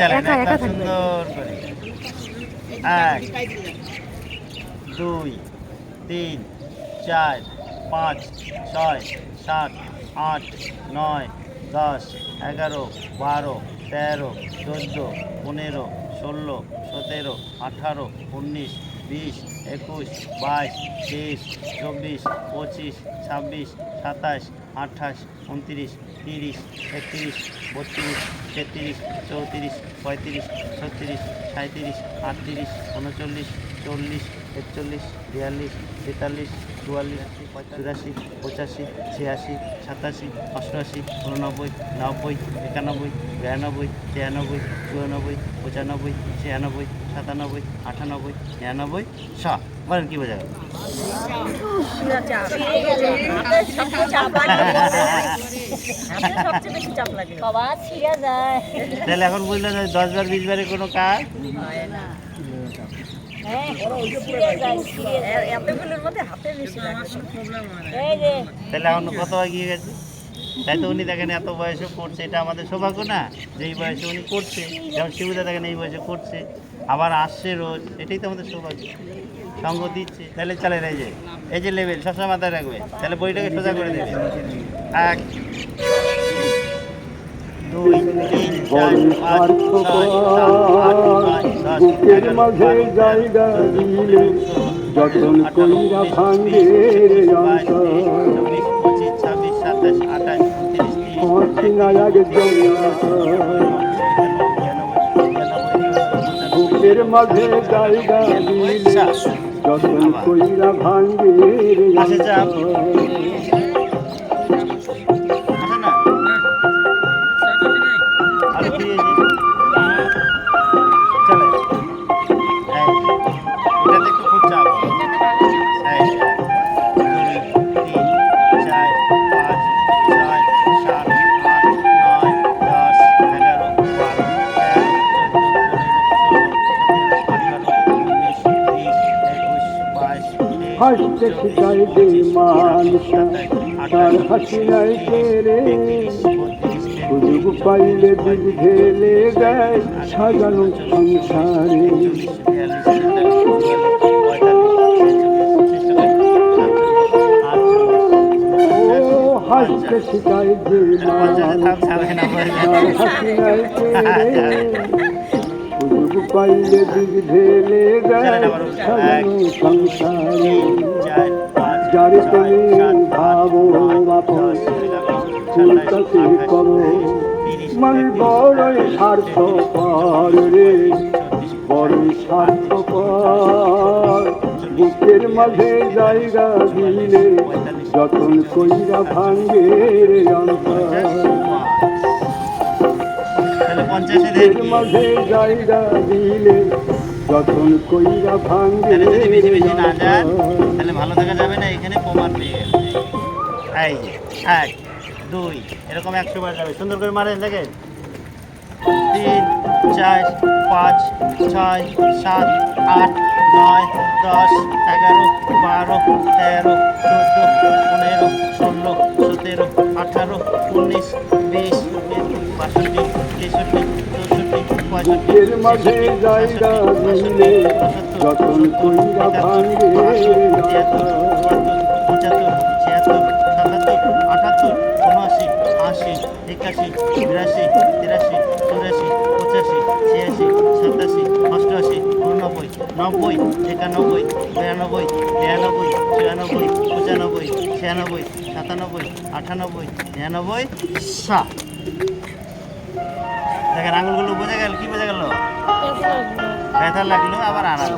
চালেন একটা সুন্দর করে। 1 2 3 4 5 6 7 8 9 10 11 12 13 14 15 16 17 18 19 20 21 22 23 24 25 26 27 28 29 30 31 32 33 34 35 36 37 38 39 40 41 42 43 44 45 46 87 87 88 89 90 91 92 93 94 95 96 97 98 99 100। বলেন কি বোঝা গেল? তাহলে এখন বুঝলেন 10 বার 20 বারে কোনো কাজ তাহলে এখন কত এগিয়ে গেছে। তাই তো উনি দেখেন এত বয়সে করছে, এটা আমাদের সৌভাগ্য না যে এই বয়সে উনি করছে। যেমন শিবুদা দেখেন এই বয়সে করছে, আবার আসছে রোজ, এটাই তো আমাদের সৌভাগ্য, সঙ্গ দিচ্ছে। তাহলে চলেন এই যে লেভেল সবসময় মাথায় রাখবে, তাহলে বইটাকে সোজা করে দেবে। 1 2 3 4 5 6 7 8 9 10 মাঝে জায়গা দিলে যতন কইরা ভাঙ্গে বুকের মাঝে জায়গা দিলে যতন কইরা ভাঙ্গে হাসতে শিখাই দে মানুষ তার হাসি নাই তেরে সুযোগ পাইলে দিক ঢেলে দেয় সাজানো সংসারে। হাসতে শিখাই দে মানুষ তার হাসি নাই তেরে সুযোগ পাইলে দিক ঢেলে দেয় সাজানো সংসারে। যারে তুমি ভাবো আপন চিন্তাতে করো মন বড়ই স্বার্থপর রে, বড়ই স্বার্থপর। বুকের মাঝে জায়গা দিলে যতন কইরা ভাঙ্গে রে অন্তর। বুকের মাঝে জায়গা দিলে যতন কইরা ভাঙ্গে রে অন্তর। তাহলে ভালো থাকা যাবে না, এখানে প্রমাণ পেয়ে গেল। এই 1 2 এরকম 100 বার যাবে। সুন্দর করে মারেন, দেখেন 3 4 5 6 7 8 9 10 11 12 13 14 15 16 17 18 19 20 বুকের মাঝে জায়গা দিলে যতন কইরা ভাঙ্গে রে অন্তর। 90 91 92 93 94 95 96 97 98 99 100। দেখেন আঙুলগুলো বোঝা গেল, কি বোঝা গেল? ব্যথা লাগলো আবার আরাম।